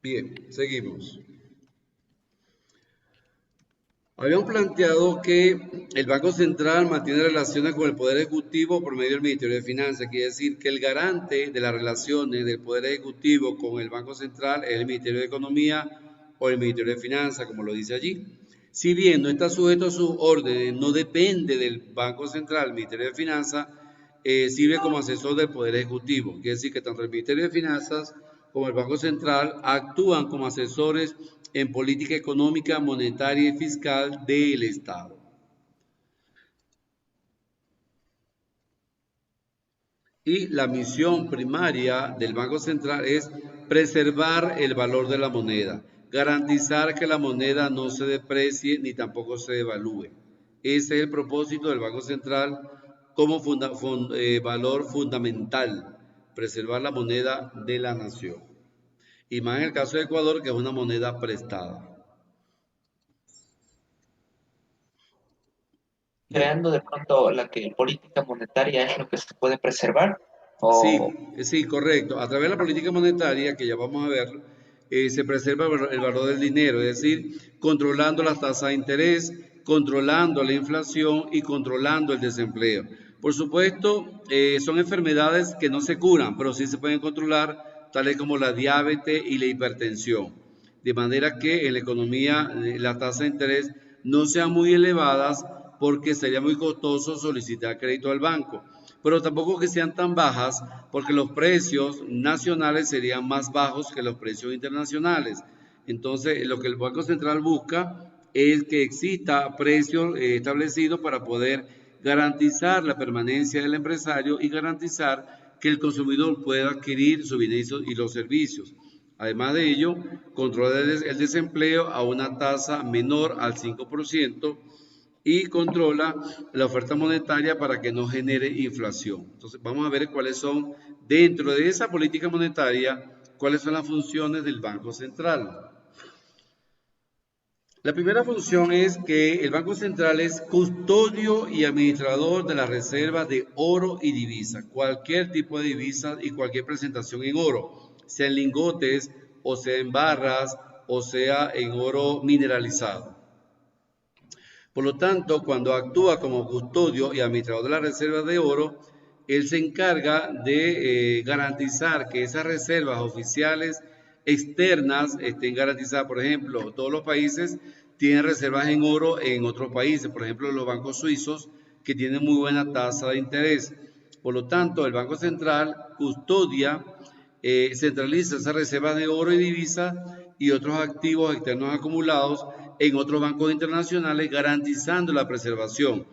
Bien, seguimos. Habíamos planteado que el Banco Central mantiene relaciones con el Poder Ejecutivo por medio del Ministerio de Finanzas. Quiere decir que el garante de las relaciones del Poder Ejecutivo con el Banco Central es el Ministerio de Economía o el Ministerio de Finanzas, como lo dice allí. Si bien no está sujeto a sus órdenes, no depende del Banco Central, el Ministerio de Finanzas, sirve como asesor del Poder Ejecutivo. Quiere decir que tanto el Ministerio de Finanzas como el Banco Central actúan como asesores en política económica, monetaria y fiscal del Estado. Y la misión primaria del Banco Central es preservar el valor de la moneda, garantizar que la moneda no se deprecie ni tampoco se devalúe. Ese es el propósito del Banco Central como valor fundamental, preservar la moneda de la nación. Y más en el caso de Ecuador, que es una moneda prestada. Bien. Creando de pronto la que política monetaria es lo que se puede preservar Sí, o sí, correcto. A través de la política monetaria, que ya vamos a ver, se preserva el valor del dinero, es decir, controlando las tasas de interés, controlando la inflación y controlando el desempleo. Por supuesto, son enfermedades que no se curan, pero sí se pueden controlar, tales como la diabetes y la hipertensión. De manera que en la economía las tasas de interés no sean muy elevadas porque sería muy costoso solicitar crédito al banco, pero tampoco que sean tan bajas porque los precios nacionales serían más bajos que los precios internacionales. Entonces, lo que el Banco Central busca es que exista precios establecidos para poder garantizar la permanencia del empresario y garantizar que el consumidor pueda adquirir sus bienes y los servicios. Además de ello, controla el desempleo a una tasa menor al 5% y controla la oferta monetaria para que no genere inflación. Entonces, vamos a ver cuáles son, dentro de esa política monetaria, cuáles son las funciones del Banco Central. La primera función es que el Banco Central es custodio y administrador de las reservas de oro y divisa, cualquier tipo de divisa y cualquier presentación en oro, sea en lingotes o sea en barras o sea en oro mineralizado. Por lo tanto, cuando actúa como custodio y administrador de las reservas de oro, él se encarga de garantizar que esas reservas oficiales externas estén garantizadas. Por ejemplo, todos los países tienen reservas en oro en otros países, por ejemplo, los bancos suizos que tienen muy buena tasa de interés. Por lo tanto, el Banco Central custodia, centraliza esas reservas de oro y divisa y otros activos externos acumulados en otros bancos internacionales, garantizando la preservación.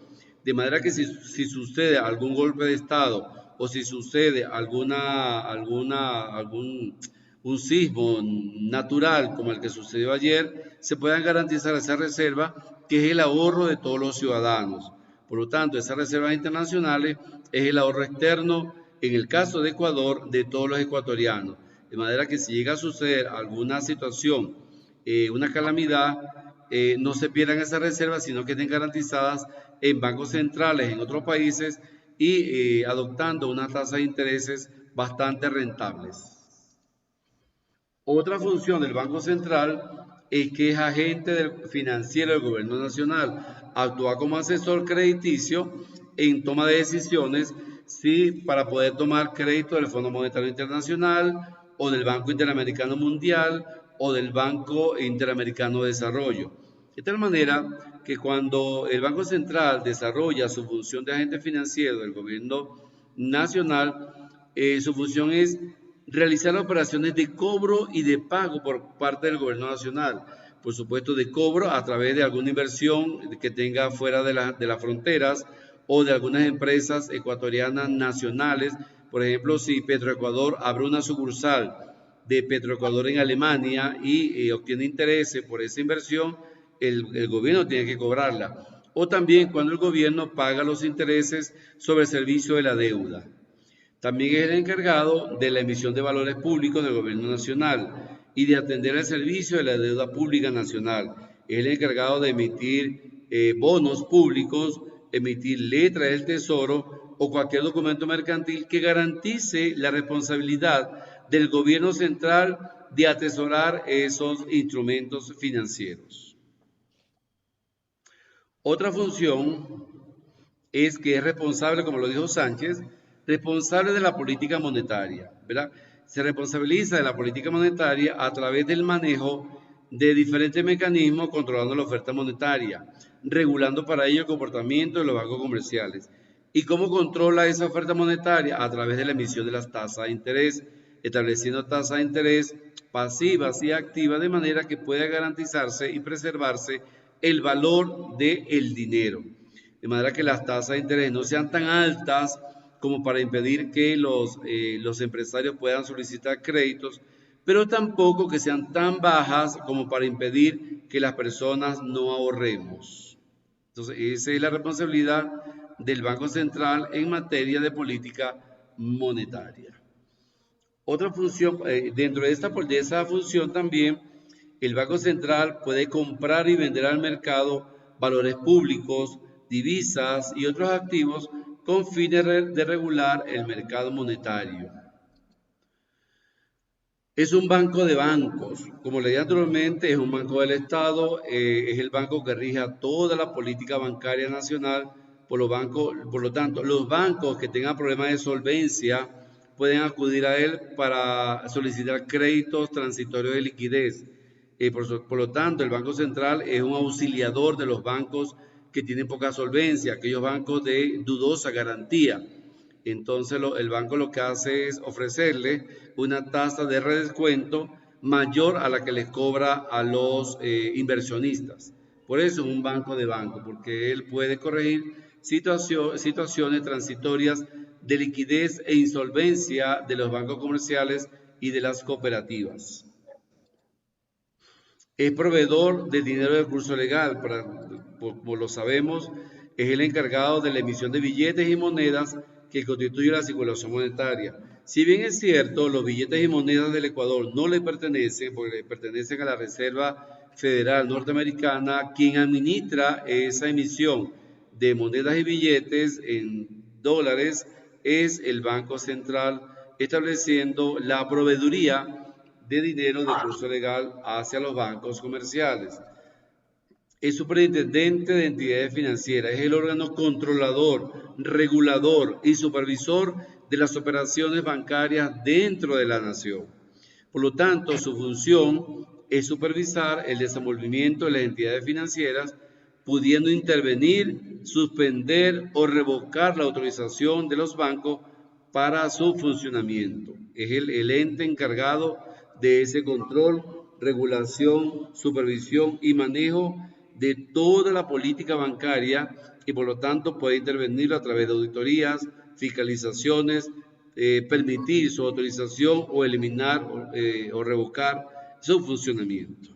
De manera que si sucede algún golpe de Estado o si sucede algún un sismo natural como el que sucedió ayer, se puedan garantizar esa reserva que es el ahorro de todos los ciudadanos. Por lo tanto, esas reservas internacionales es el ahorro externo, en el caso de Ecuador, de todos los ecuatorianos. De manera que si llega a suceder alguna situación, una calamidad, no se pierdan esas reservas, sino que estén garantizadas en bancos centrales en otros países y adoptando una tasa de intereses bastante rentables. Otra función del Banco Central es que es agente financiero del gobierno nacional, actúa como asesor crediticio en toma de decisiones, sí, para poder tomar crédito del Fondo Monetario Internacional o del Banco Interamericano Mundial o del Banco Interamericano de Desarrollo. De tal manera que cuando el Banco Central desarrolla su función de agente financiero del gobierno nacional, su función es realizar operaciones de cobro y de pago por parte del gobierno nacional. Por supuesto, de cobro a través de alguna inversión que tenga fuera de las fronteras o de algunas empresas ecuatorianas nacionales. Por ejemplo, si Petroecuador abre una sucursal de Petroecuador en Alemania y obtiene intereses por esa inversión, el gobierno tiene que cobrarla. O también cuando el gobierno paga los intereses sobre el servicio de la deuda. También es el encargado de la emisión de valores públicos del gobierno nacional y de atender el servicio de la deuda pública nacional. Es el encargado de emitir bonos públicos, emitir letras del tesoro o cualquier documento mercantil que garantice la responsabilidad del gobierno central de atesorar esos instrumentos financieros. Otra función es que es responsable, como lo dijo Sánchez, responsable de la política monetaria, ¿verdad? Se responsabiliza de la política monetaria a través del manejo de diferentes mecanismos controlando la oferta monetaria, regulando para ello el comportamiento de los bancos comerciales. ¿Y cómo controla esa oferta monetaria? A través de la emisión de las tasas de interés, estableciendo tasas de interés pasivas y activas de manera que pueda garantizarse y preservarse el valor del dinero. De manera que las tasas de interés no sean tan altas como para impedir que los empresarios puedan solicitar créditos, pero tampoco que sean tan bajas como para impedir que las personas no ahorremos. Entonces, esa es la responsabilidad del Banco Central en materia de política monetaria. Otra función, dentro de esa función también, el Banco Central puede comprar y vender al mercado valores públicos, divisas y otros activos con fines de regular el mercado monetario. Es un banco de bancos, como le dije anteriormente, es un banco del Estado, es el banco que rige a toda la política bancaria nacional. Por lo tanto, los bancos que tengan problemas de solvencia pueden acudir a él para solicitar créditos transitorios de liquidez. Por lo tanto, el Banco Central es un auxiliador de los bancos que tienen poca solvencia, aquellos bancos de dudosa garantía. Entonces el banco lo que hace es ofrecerle una tasa de redescuento mayor a la que les cobra a los inversionistas. Por eso es un banco de banco, porque él puede corregir situaciones transitorias de liquidez e insolvencia de los bancos comerciales y de las cooperativas. Es proveedor del dinero de curso legal, como lo sabemos, es el encargado de la emisión de billetes y monedas que constituye la circulación monetaria. Si bien es cierto, los billetes y monedas del Ecuador no le pertenecen, porque le pertenecen a la Reserva Federal Norteamericana, quien administra esa emisión de monedas y billetes en dólares es el Banco Central, estableciendo la proveeduría de dinero de curso legal hacia los bancos comerciales. Es superintendente de entidades financieras, es el órgano controlador, regulador y supervisor de las operaciones bancarias dentro de la nación. Por lo tanto, su función es supervisar el desenvolvimiento de las entidades financieras, pudiendo intervenir, suspender o revocar la autorización de los bancos para su funcionamiento. Es el ente encargado de ese control, regulación, supervisión y manejo de toda la política bancaria y por lo tanto puede intervenir a través de auditorías, fiscalizaciones, permitir su autorización o eliminar o revocar su funcionamiento.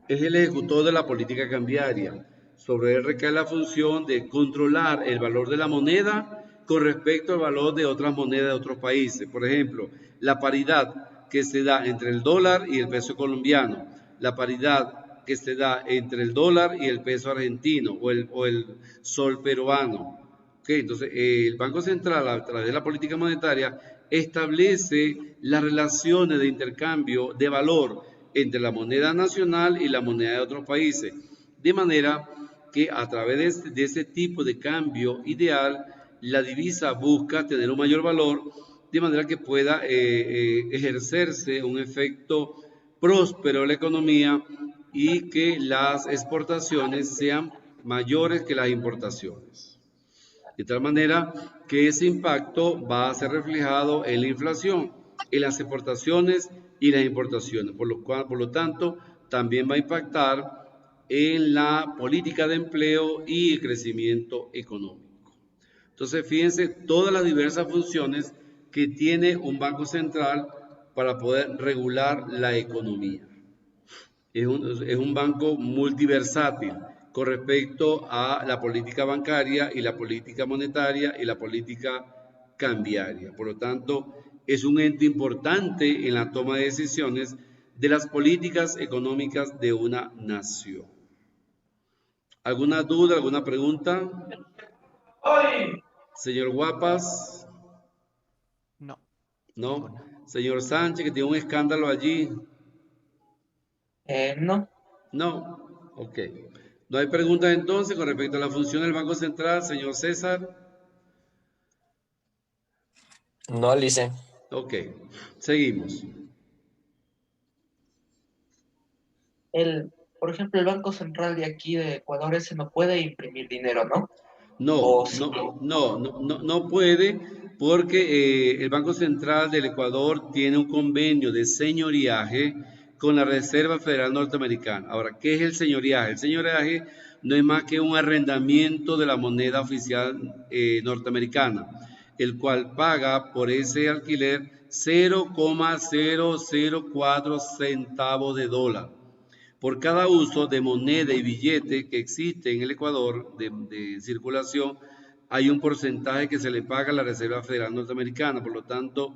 Es el ejecutor de la política cambiaria. Sobre él recae la función de controlar el valor de la moneda con respecto al valor de otras monedas de otros países. Por ejemplo, la paridad que se da entre el dólar y el peso colombiano, la paridad que se da entre el dólar y el peso argentino o el sol peruano. Entonces, el Banco Central, a través de la política monetaria, establece las relaciones de intercambio de valor entre la moneda nacional y la moneda de otros países, de manera que a través de ese tipo de cambio ideal, la divisa busca tener un mayor valor, de manera que pueda ejercerse un efecto próspero en la economía y que las exportaciones sean mayores que las importaciones. De tal manera que ese impacto va a ser reflejado en la inflación, en las exportaciones y las importaciones, por lo tanto, también va a impactar en la política de empleo y el crecimiento económico. Entonces, fíjense todas las diversas funciones que tiene un banco central para poder regular la economía. Es un banco multiversátil con respecto a la política bancaria y la política monetaria y la política cambiaria. Por lo tanto, es un ente importante en la toma de decisiones de las políticas económicas de una nación. ¿Alguna duda, alguna pregunta? Señor Guapas. No. ¿No? Ninguna. Señor Sánchez, que tiene un escándalo allí. No. No. Ok. No hay preguntas entonces con respecto a la función del Banco Central, señor César. No, Lice. Ok. Seguimos. Por ejemplo, el Banco Central de aquí de Ecuador ese no puede imprimir dinero, ¿no? No, O sí. no puede porque el Banco Central del Ecuador tiene un convenio de señoriaje con la Reserva Federal Norteamericana. Ahora, ¿qué es el señoriaje? El señoriaje no es más que un arrendamiento de la moneda oficial norteamericana, el cual paga por ese alquiler 0,004 centavos de dólar por cada uso de moneda y billete que existe en el Ecuador de circulación. Hay un porcentaje que se le paga a la Reserva Federal Norteamericana. Por lo tanto,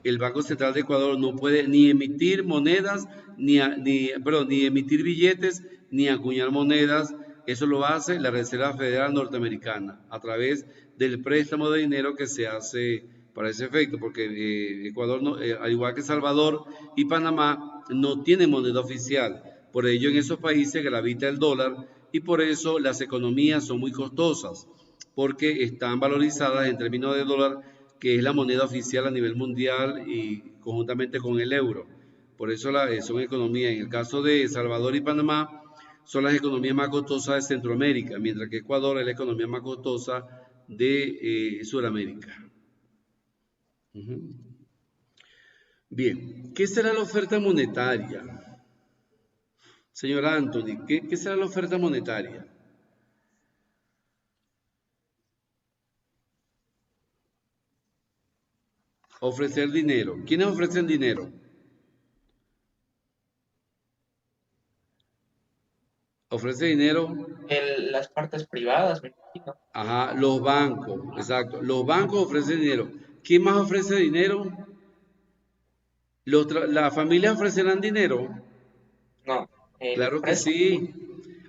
el Banco Central de Ecuador no puede ni emitir monedas, ni emitir billetes, ni acuñar monedas. Eso lo hace la Reserva Federal Norteamericana a través del préstamo de dinero que se hace para ese efecto, porque Ecuador, no, al igual que Salvador y Panamá, no tiene moneda oficial. Por ello, en esos países gravita el dólar y por eso las economías son muy costosas, porque están valorizadas en términos de dólar, que es la moneda oficial a nivel mundial y conjuntamente con el euro. Por eso son economías, en el caso de Salvador y Panamá, son las economías más costosas de Centroamérica, mientras que Ecuador es la economía más costosa de Sudamérica. Bien, ¿qué será la oferta monetaria? Señor Anthony, ¿qué será la oferta monetaria? Ofrecer dinero. ¿Quiénes ofrecen dinero? Ofrece dinero. Las partes privadas, me imagino. Ajá, los bancos, exacto. Los bancos ofrecen dinero. ¿Quién más ofrece dinero? ¿Las familias ofrecerán dinero? No. Claro que Préstamo. sí.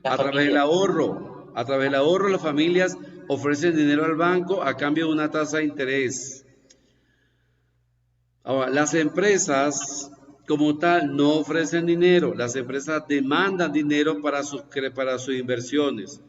La A través del familia. ahorro. A través del ahorro las familias ofrecen dinero al banco a cambio de una tasa de interés. Ahora, las empresas como tal no ofrecen dinero. Las empresas demandan dinero para sus inversiones.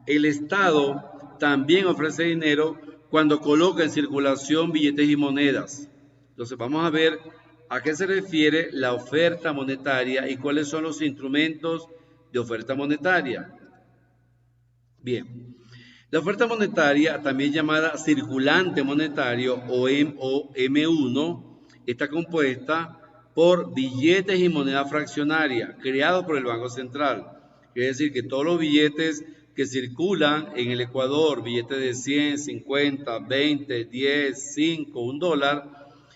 El Estado también ofrece dinero cuando coloca en circulación billetes y monedas. Entonces vamos a ver a qué se refiere la oferta monetaria y cuáles son los instrumentos de oferta monetaria. Bien, la oferta monetaria, también llamada circulante monetario o M1, está compuesta por billetes y moneda fraccionaria creados por el Banco Central. Quiere decir que todos los billetes que circulan en el Ecuador, billetes de 100, 50, 20, 10, 5, $1,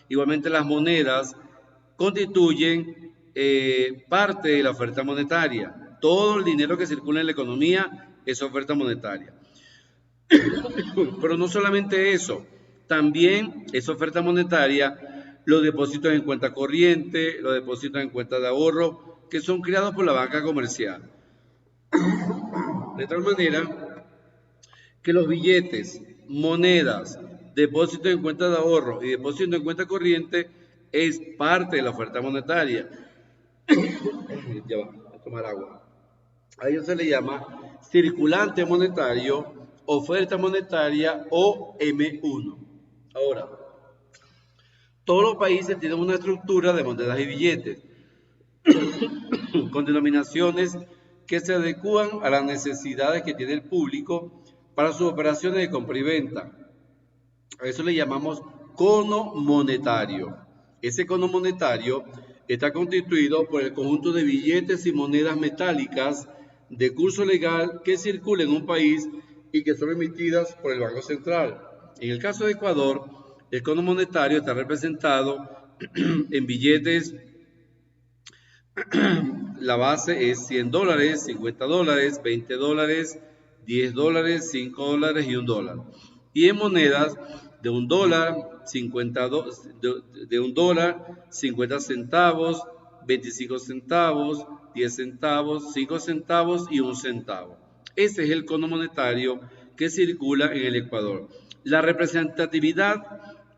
igualmente las monedas constituyen parte de la oferta monetaria. Todo el dinero que circula en la economía es oferta monetaria. Pero no solamente eso, también es oferta monetaria los depósitos en cuenta corriente, los depósitos en cuenta de ahorro, que son creados por la banca comercial. De tal manera que los billetes, monedas, depósitos en cuenta de ahorro y depósitos en cuenta corriente es parte de la oferta monetaria. Ya va, a tomar agua. A ello se le llama circulante monetario, oferta monetaria o M1. Ahora, todos los países tienen una estructura de monedas y billetes con denominaciones que se adecúan a las necesidades que tiene el público para sus operaciones de compra y venta. A eso le llamamos cono monetario. Ese cono monetario está constituido por el conjunto de billetes y monedas metálicas de curso legal que circulan en un país y que son emitidas por el Banco Central. En el caso de Ecuador, el cono monetario está representado en billetes. La base es $100, $50, $20, $10, $5 y $1. Y en monedas de $1, 50 centavos, 25 centavos, 10 centavos, 5 centavos y 1 centavo. Ese es el cono monetario que circula en el Ecuador. La representatividad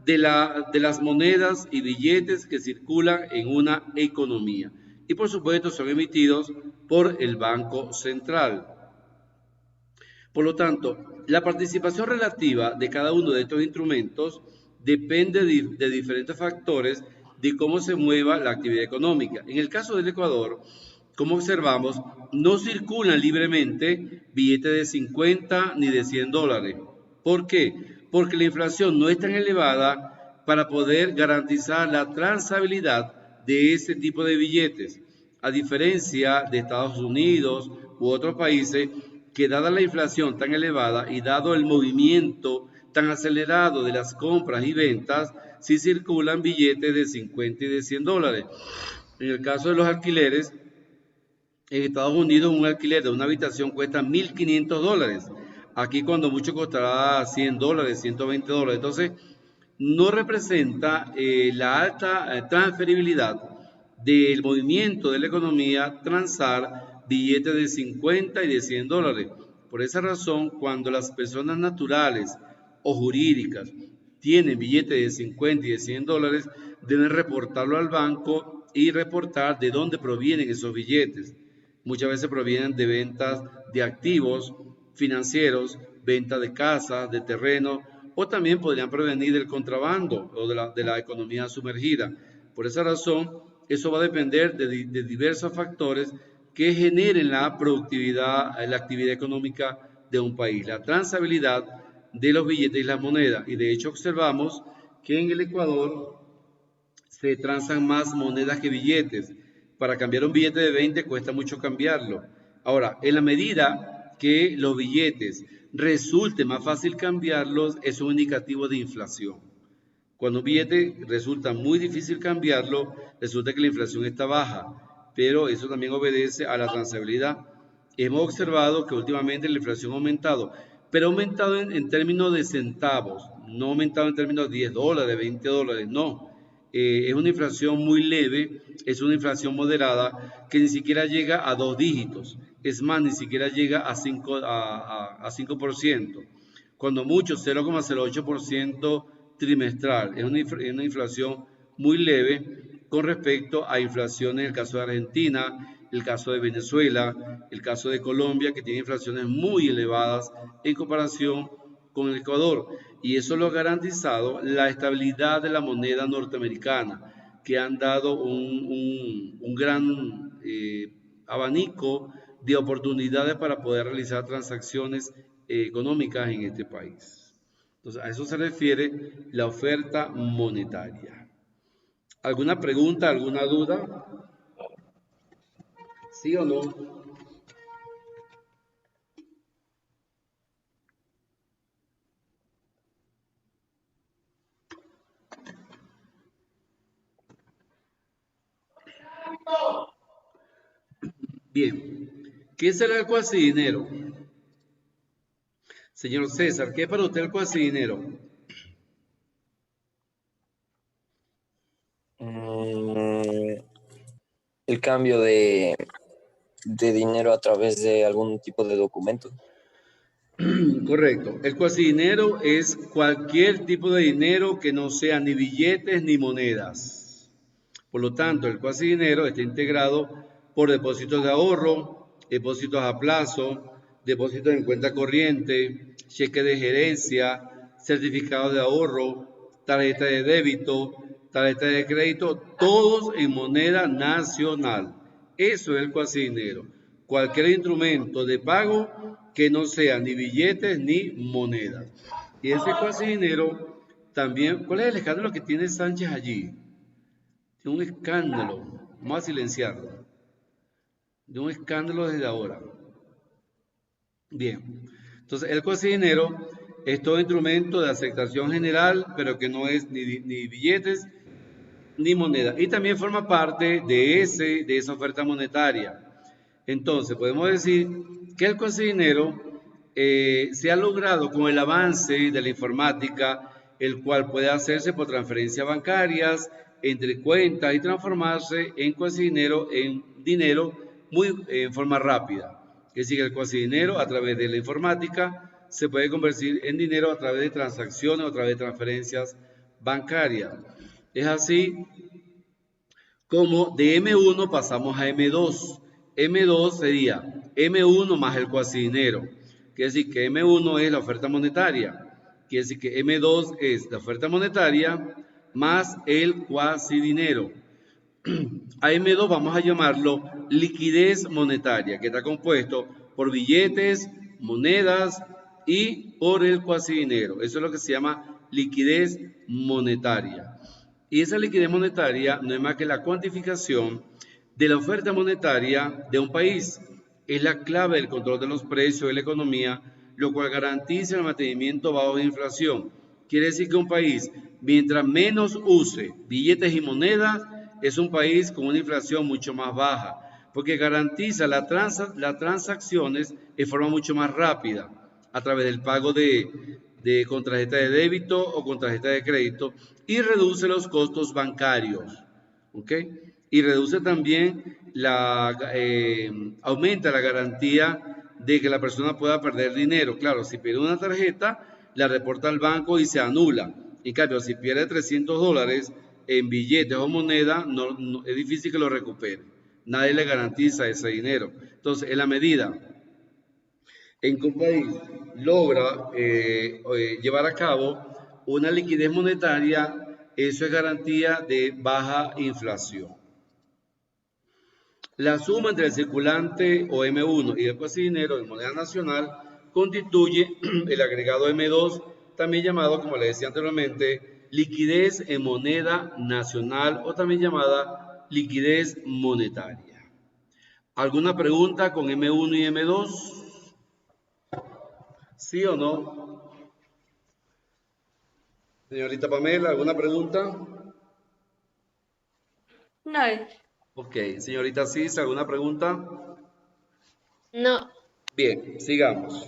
de las monedas y billetes que circulan en una economía. Y por supuesto son emitidos por el Banco Central. Por lo tanto, la participación relativa de cada uno de estos instrumentos depende de diferentes factores de cómo se mueva la actividad económica. En el caso del Ecuador, como observamos, no circulan libremente billetes de 50 ni de $100. ¿Por qué? Porque la inflación no es tan elevada para poder garantizar la transabilidad de ese tipo de billetes, a diferencia de Estados Unidos u otros países que dada la inflación tan elevada y dado el movimiento tan acelerado de las compras y ventas, sí circulan billetes de 50 y de $100. En el caso de los alquileres, en Estados Unidos un alquiler de una habitación cuesta $1,500. Aquí cuando mucho costará $100, $120. Entonces, no representa la alta transferibilidad del movimiento de la economía transar billetes de 50 y de $100. Por esa razón, cuando las personas naturales o jurídicas tienen billetes de 50 y de $100, deben reportarlo al banco y reportar de dónde provienen esos billetes. Muchas veces provienen de ventas de activos financieros, venta de casas, de terrenos, o también podrían provenir del contrabando o de la economía sumergida. Por esa razón, eso va a depender de diversos factores que generen la productividad, la actividad económica de un país, la transabilidad de los billetes y las monedas. Y de hecho observamos que en el Ecuador se transan más monedas que billetes. Para cambiar un billete de 20 cuesta mucho cambiarlo. Ahora, en la medida que los billetes resulte más fácil cambiarlos, es un indicativo de inflación. Cuando un billete resulta muy difícil cambiarlo, resulta que la inflación está baja, pero eso también obedece a la transabilidad. Hemos observado que últimamente la inflación ha aumentado, pero ha aumentado en términos de centavos, no ha aumentado en términos de $10, $20, no. Es una inflación muy leve, es una inflación moderada que ni siquiera llega a 2 dígitos, es más, ni siquiera llega a 5%, cuando mucho 0,08% trimestral. Es una inflación muy leve con respecto a inflaciones en el caso de Argentina, el caso de Venezuela, el caso de Colombia, que tiene inflaciones muy elevadas en comparación con el Ecuador. Y eso lo ha garantizado la estabilidad de la moneda norteamericana, que han dado un gran abanico de oportunidades para poder realizar transacciones económicas en este país. Entonces, a eso se refiere la oferta monetaria. ¿Alguna pregunta, alguna duda? ¿Sí o no? Bien. ¿Qué será el cuasidinero? Señor César, ¿qué es para usted el cuasidinero? El cambio de dinero a través de algún tipo de documento. Correcto. El cuasidinero es cualquier tipo de dinero que no sea ni billetes ni monedas. Por lo tanto, el cuasidinero está integrado por depósitos de ahorro, depósitos a plazo, depósitos en cuenta corriente, cheque de gerencia, certificado de ahorro, tarjeta de débito, tarjeta de crédito, todos en moneda nacional. Eso es el cuasidinero. cualquier instrumento de pago que no sea ni billetes ni monedas. Y ese cuasi dinero también, ¿cuál es el escándalo que tiene Sánchez allí? Tiene un escándalo, vamos a silenciarlo, de un escándalo desde ahora. Bien, entonces el cuasi dinero es todo instrumento de aceptación general, pero que no es ni billetes ni moneda. Y también forma parte de esa oferta monetaria. Entonces, podemos decir que el cuasi dinero se ha logrado con el avance de la informática, el cual puede hacerse por transferencias bancarias, entre cuentas y transformarse en cuasi dinero, en dinero en forma rápida. Es decir, el cuasi dinero a través de la informática se puede convertir en dinero a través de transacciones o a través de transferencias bancarias. Es así como de M1 pasamos a M2. M2 sería M1 más el cuasi dinero. Quiere decir que M1 es la oferta monetaria. Quiere decir que M2 es la oferta monetaria más el cuasi dinero. A M2 vamos a llamarlo liquidez monetaria, que está compuesto por billetes, monedas y por el cuasi dinero. Eso es lo que se llama liquidez monetaria. Y esa liquidez monetaria no es más que la cuantificación de la oferta monetaria de un país. Es la clave del control de los precios de la economía, lo cual garantiza el mantenimiento bajo de inflación. Quiere decir que un país, mientras menos use billetes y monedas, es un país con una inflación mucho más baja, porque garantiza las transacciones de forma mucho más rápida, a través del pago con tarjeta de débito o con tarjeta de crédito, y reduce los costos bancarios, ¿ok? Y reduce también aumenta la garantía de que la persona pueda perder dinero. Claro, si pierde una tarjeta, la reporta al banco y se anula. En cambio, si pierde $300 en billetes o moneda, es difícil que lo recupere. Nadie le garantiza ese dinero. Entonces, en la medida en que un país logra llevar a cabo una liquidez monetaria, eso es garantía de baja inflación. La suma entre el circulante o M1 y el cuasi dinero en moneda nacional constituye el agregado M2, también llamado, como le decía anteriormente, liquidez en moneda nacional o también llamada liquidez monetaria. ¿Alguna pregunta con M1 y M2? ¿Sí o no? Señorita Pamela, ¿alguna pregunta? No, Ok, señorita Cis, ¿alguna pregunta? no. Bien, sigamos.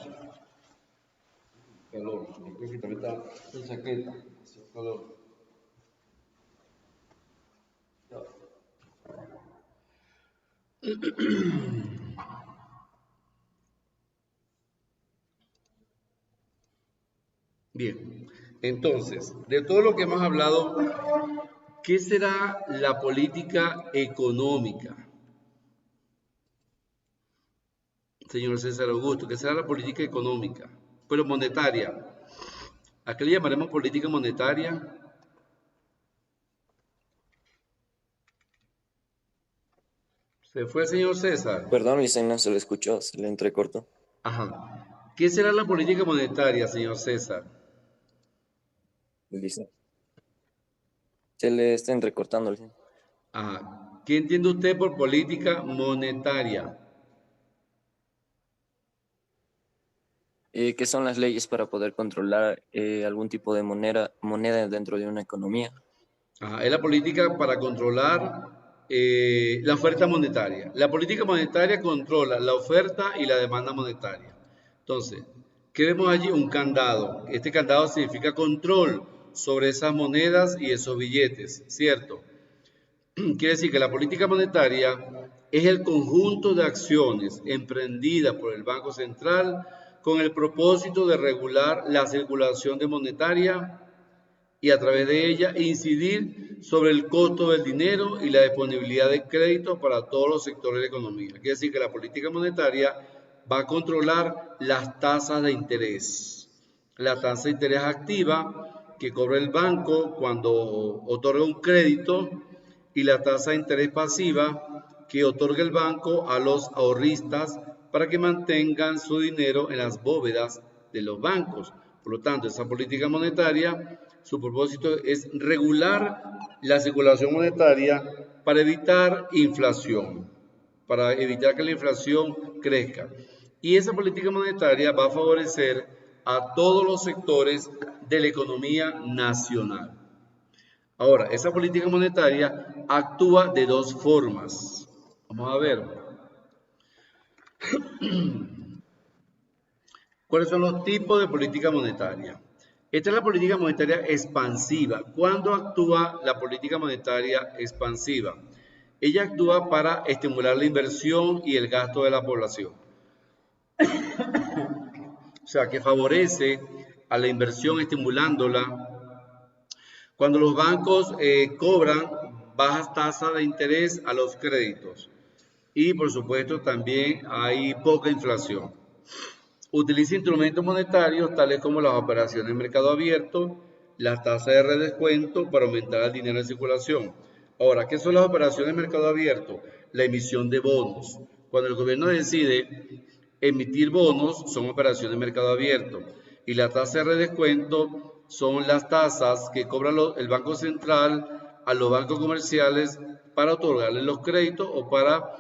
Calor, creo que también está en chaqueta. Calor. Bien, entonces, de todo lo que hemos hablado, ¿qué será la política económica? Señor César Augusto, ¿qué será la política económica? Pero monetaria. ¿A qué le llamaremos política monetaria? ¿Se fue el señor César? Perdón, Licen, no se le escuchó, se le entrecortó. Ajá. ¿Qué será la política monetaria, señor César? Licen. Se le está entrecortando, Licen. Ajá. ¿Qué entiende usted por política monetaria? ¿Qué son las leyes para poder controlar algún tipo de moneda dentro de una economía? Ajá. Es la política para controlar la oferta monetaria. La política monetaria controla la oferta y la demanda monetaria. Entonces, ¿qué vemos allí? Un candado. Este candado significa control sobre esas monedas y esos billetes, ¿cierto? Quiere decir que la política monetaria es el conjunto de acciones emprendidas por el Banco Central con el propósito de regular la circulación de monetaria y a través de ella incidir sobre el costo del dinero y la disponibilidad de crédito para todos los sectores de la economía. Quiere decir que la política monetaria va a controlar las tasas de interés. La tasa de interés activa que cobra el banco cuando otorga un crédito y la tasa de interés pasiva que otorga el banco a los ahorristas para que mantengan su dinero en las bóvedas de los bancos. Por lo tanto, esa política monetaria, su propósito es regular la circulación monetaria para evitar inflación, para evitar que la inflación crezca. Y esa política monetaria va a favorecer a todos los sectores de la economía nacional. Ahora, esa política monetaria actúa de dos formas. Vamos a ver. ¿Cuáles son los tipos de política monetaria? Esta es la política monetaria expansiva. ¿Cuándo actúa la política monetaria expansiva? Ella actúa para estimular la inversión y el gasto de la población. O sea, que favorece a la inversión estimulándola. Cuando los bancos cobran bajas tasas de interés a los créditos y por supuesto también hay poca inflación. Utiliza instrumentos monetarios tales como las operaciones en mercado abierto, las tasas de redescuento para aumentar el dinero en circulación. Ahora, ¿qué son las operaciones en mercado abierto? La emisión de bonos. Cuando el gobierno decide emitir bonos, son operaciones en mercado abierto. Y la tasa de redescuento son las tasas que cobra el Banco Central a los bancos comerciales para otorgarles los créditos o para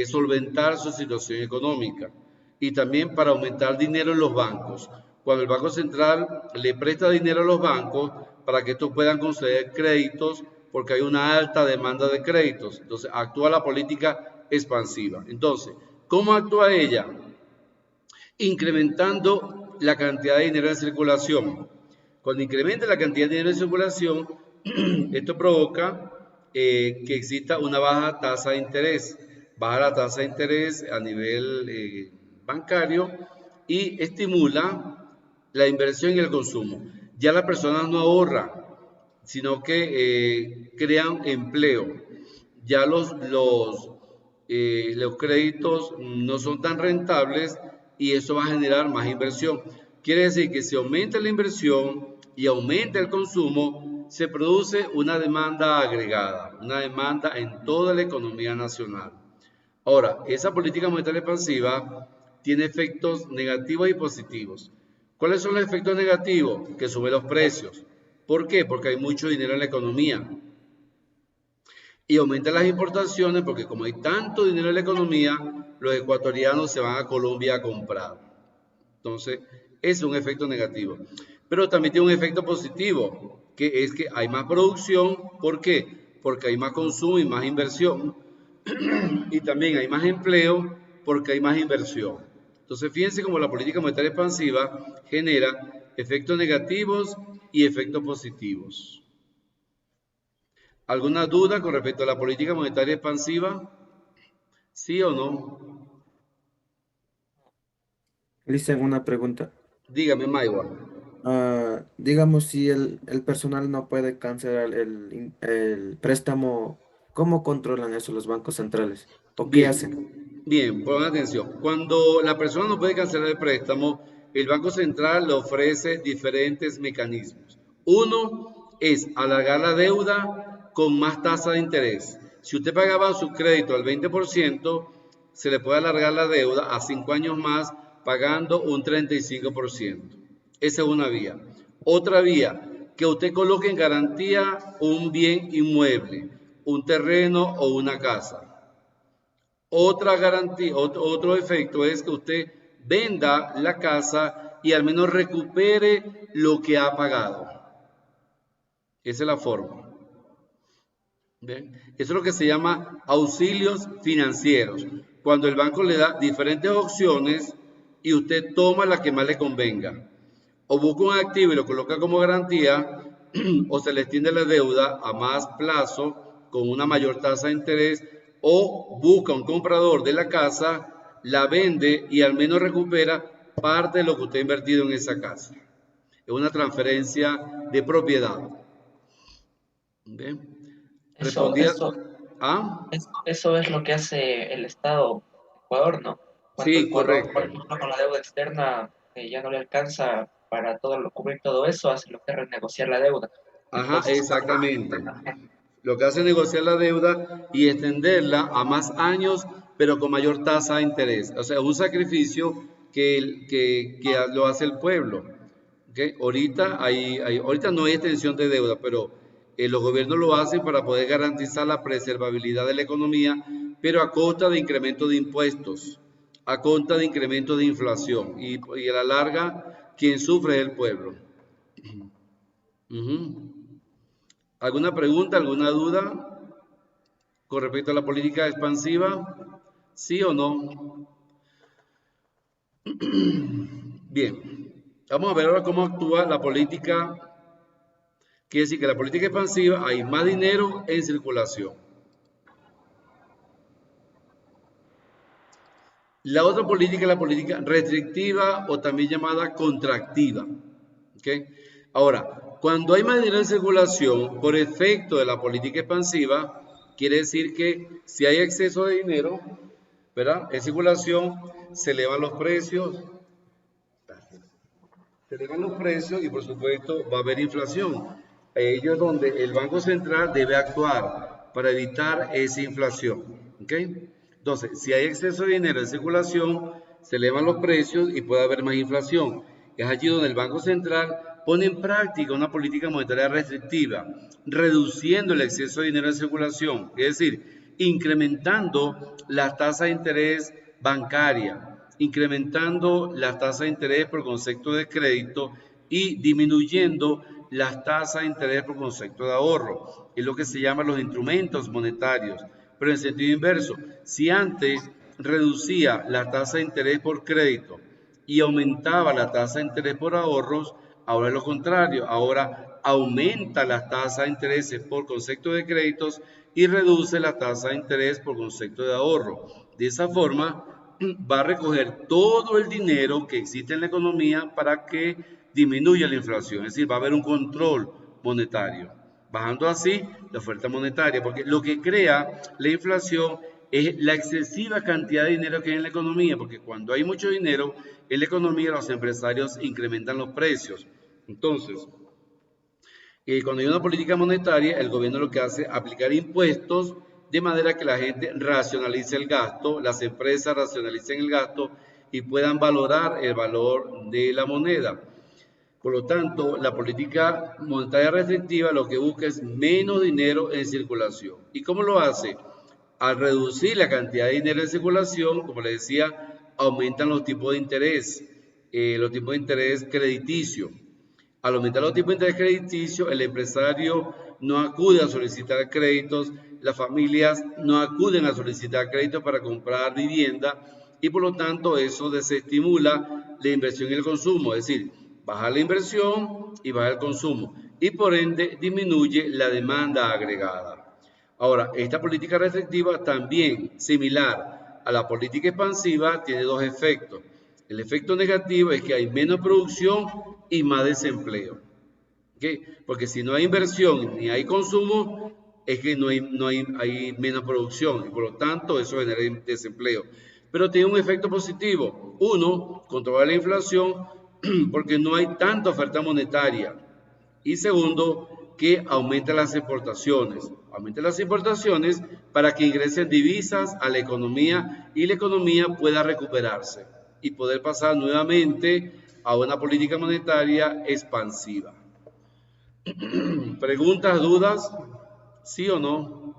solventar su situación económica. Y también para aumentar dinero en los bancos. Cuando el Banco Central le presta dinero a los bancos para que estos puedan conceder créditos porque hay una alta demanda de créditos. Entonces, actúa la política expansiva. Entonces, ¿cómo actúa ella? Incrementando la cantidad de dinero en circulación. Cuando incrementa la cantidad de dinero en circulación, esto provoca que exista una baja tasa de interés. Baja la tasa de interés a nivel bancario y estimula la inversión y el consumo. Ya las personas no ahorran, sino que crean empleo. Ya los créditos no son tan rentables y eso va a generar más inversión. Quiere decir que si aumenta la inversión y aumenta el consumo, se produce una demanda agregada, una demanda en toda la economía nacional. Ahora, esa política monetaria expansiva tiene efectos negativos y positivos. ¿Cuáles son los efectos negativos? Que suben los precios. ¿Por qué? Porque hay mucho dinero en la economía. Y aumentan las importaciones porque como hay tanto dinero en la economía, los ecuatorianos se van a Colombia a comprar. Entonces, es un efecto negativo. Pero también tiene un efecto positivo, que es que hay más producción. ¿Por qué? Porque hay más consumo y más inversión. Y también hay más empleo porque hay más inversión. Entonces, fíjense cómo la política monetaria expansiva genera efectos negativos y efectos positivos. ¿Alguna duda con respecto a la política monetaria expansiva? ¿Sí o no? Dicen una pregunta. Dígame, Maiwa. Digamos, si el personal no puede cancelar el préstamo, ¿cómo controlan eso los bancos centrales? ¿O qué hacen? Bien, pongan atención. Cuando la persona no puede cancelar el préstamo, el Banco Central le ofrece diferentes mecanismos. Uno es alargar la deuda con más tasa de interés. Si usted pagaba su crédito al 20%, se le puede alargar la deuda a 5 años más pagando un 35%. Esa es una vía. Otra vía, que usted coloque en garantía un bien inmueble, un terreno o una casa. Otra garantía, otro efecto es que usted venda la casa y al menos recupere lo que ha pagado. Esa es la forma. ¿Ven? Eso es lo que se llama auxilios financieros. Cuando el banco le da diferentes opciones y usted toma la que más le convenga. O busca un activo y lo coloca como garantía, o se le extiende la deuda a más plazo con una mayor tasa de interés, o busca un comprador de la casa, la vende y al menos recupera parte de lo que usted ha invertido en esa casa. Es una transferencia de propiedad. ¿Ven? Eso es lo que hace el Estado de Ecuador, ¿no? Cuando Sí, Ecuador, correcto. por ejemplo, con la deuda externa ya no le alcanza para cubrir todo eso, hace lo que es renegociar la deuda. Ajá, Entonces, exactamente. Lo que hace es negociar la deuda y extenderla a más años, pero con mayor tasa de interés. O sea, un sacrificio que lo hace el pueblo. ¿Okay? Ahorita no hay extensión de deuda, pero los gobiernos lo hacen para poder garantizar la preservabilidad de la economía, pero a costa de incremento de impuestos, a costa de incremento de inflación. Y a la larga, quien sufre es el pueblo. ¿Alguna pregunta, alguna duda con respecto a la política expansiva? ¿Sí o no? Bien, vamos a ver ahora cómo actúa la política. Quiere decir que la política expansiva hay más dinero en circulación. La otra política es la política restrictiva o también llamada contractiva. ¿Okay? Ahora, cuando hay más dinero en circulación por efecto de la política expansiva, quiere decir que si hay exceso de dinero, ¿verdad? En circulación, se elevan los precios. Se elevan los precios y por supuesto va a haber inflación. Ello es donde el Banco Central debe actuar para evitar esa inflación. ¿Okay? Entonces, si hay exceso de dinero en circulación, se elevan los precios y puede haber más inflación. Es allí donde el Banco Central pone en práctica una política monetaria restrictiva, reduciendo el exceso de dinero en circulación, es decir, incrementando las tasas de interés bancaria, incrementando las tasas de interés por concepto de crédito y disminuyendo las tasas de interés por concepto de ahorro. Es lo que se llama los instrumentos monetarios. Pero en sentido inverso, si antes reducía la tasa de interés por crédito y aumentaba la tasa de interés por ahorros, ahora es lo contrario. Ahora aumenta las tasas de interés por concepto de créditos y reduce la tasa de interés por concepto de ahorro. De esa forma, va a recoger todo el dinero que existe en la economía para que disminuya la inflación. Es decir, va a haber un control monetario, bajando así la oferta monetaria, porque lo que crea la inflación es la excesiva cantidad de dinero que hay en la economía, porque cuando hay mucho dinero en la economía, los empresarios incrementan los precios. Entonces, cuando hay una política monetaria, el gobierno lo que hace es aplicar impuestos de manera que la gente racionalice el gasto, las empresas racionalicen el gasto y puedan valorar el valor de la moneda. Por lo tanto, la política monetaria restrictiva lo que busca es menos dinero en circulación. ¿Y cómo lo hace? Al reducir la cantidad de dinero en circulación, como les decía, aumentan los tipos de interés crediticio. Al aumentar los tipos de interés crediticio, el empresario no acude a solicitar créditos, las familias no acuden a solicitar créditos para comprar vivienda y por lo tanto eso desestimula la inversión y el consumo, es decir, baja la inversión y baja el consumo y por ende disminuye la demanda agregada. Ahora, esta política restrictiva también, similar a la política expansiva, tiene dos efectos. El efecto negativo es que hay menos producción y más desempleo. ¿Okay? Porque si no hay inversión ni hay consumo, es que hay menos producción y por lo tanto eso genera desempleo. Pero tiene un efecto positivo. Uno, controlar la inflación porque no hay tanta oferta monetaria. Y segundo, que aumenta las exportaciones. Aumenta las exportaciones para que ingresen divisas a la economía y la economía pueda recuperarse y poder pasar nuevamente a una política monetaria expansiva. ¿Preguntas, dudas? ¿Sí o no?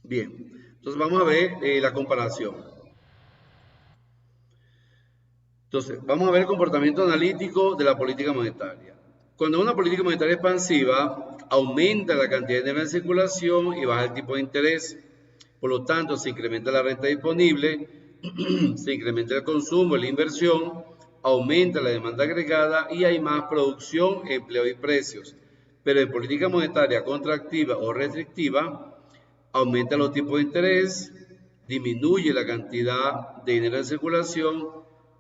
Bien, entonces vamos a ver la comparación. Entonces, vamos a ver el comportamiento analítico de la política monetaria. Cuando una política monetaria expansiva aumenta la cantidad de dinero en circulación y baja el tipo de interés, por lo tanto se incrementa la renta disponible, se incrementa el consumo y la inversión, aumenta la demanda agregada y hay más producción, empleo y precios. Pero en política monetaria contractiva o restrictiva, aumenta los tipos de interés, disminuye la cantidad de dinero en circulación,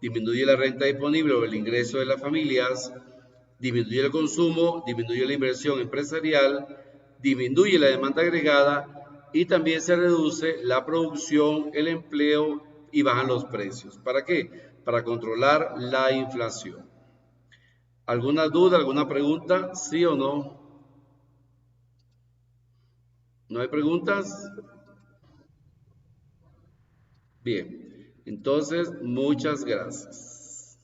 disminuye la renta disponible o el ingreso de las familias, disminuye el consumo, disminuye la inversión empresarial, disminuye la demanda agregada y también se reduce la producción, el empleo y bajan los precios. ¿Para qué? Para controlar la inflación. ¿Alguna duda, alguna pregunta? ¿Sí o no? ¿No hay preguntas? Bien, entonces muchas gracias.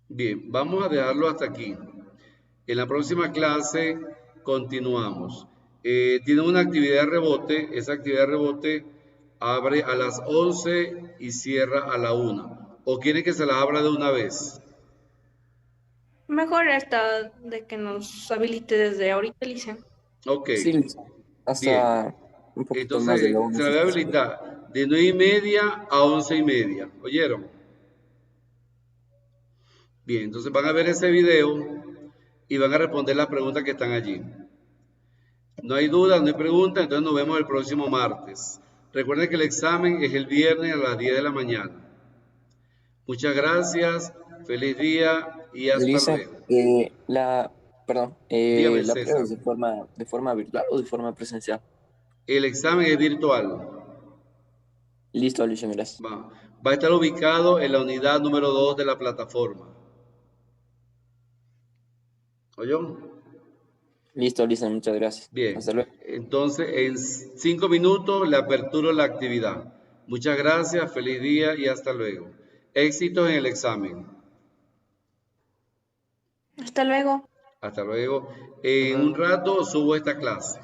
Bien, vamos a dejarlo hasta aquí. En la próxima clase continuamos. Tiene una actividad de rebote. Esa actividad de rebote abre a las 11 y cierra a la 1. ¿O quiere que se la abra de una vez? Mejor esta de que nos habilite desde ahorita, Alicia. Ok, Sí, listo. bien. Hasta un poquito más de Entonces la 1. se la voy a habilitar de 9:30 a 11:30. ¿Oyeron? Bien, entonces van a ver ese video y van a responder las preguntas que están allí. No hay dudas, no hay preguntas, entonces nos vemos el próximo martes. Recuerden que el examen es el viernes a las 10 de la mañana. Muchas gracias, feliz día y hasta Lisa, luego. perdón, Dígame, ¿la prueba César. es de forma virtual o de forma presencial? El examen es virtual. Listo, Alicia, gracias. Va a estar ubicado en la unidad número 2 de la plataforma. ¿Oyó? Listo, Lisa, muchas gracias. Bien, Hasta luego. entonces en 5 minutos le aperturo la actividad. Muchas gracias, feliz día y hasta luego. Éxitos en el examen. Hasta luego. Hasta luego. En un rato subo esta clase.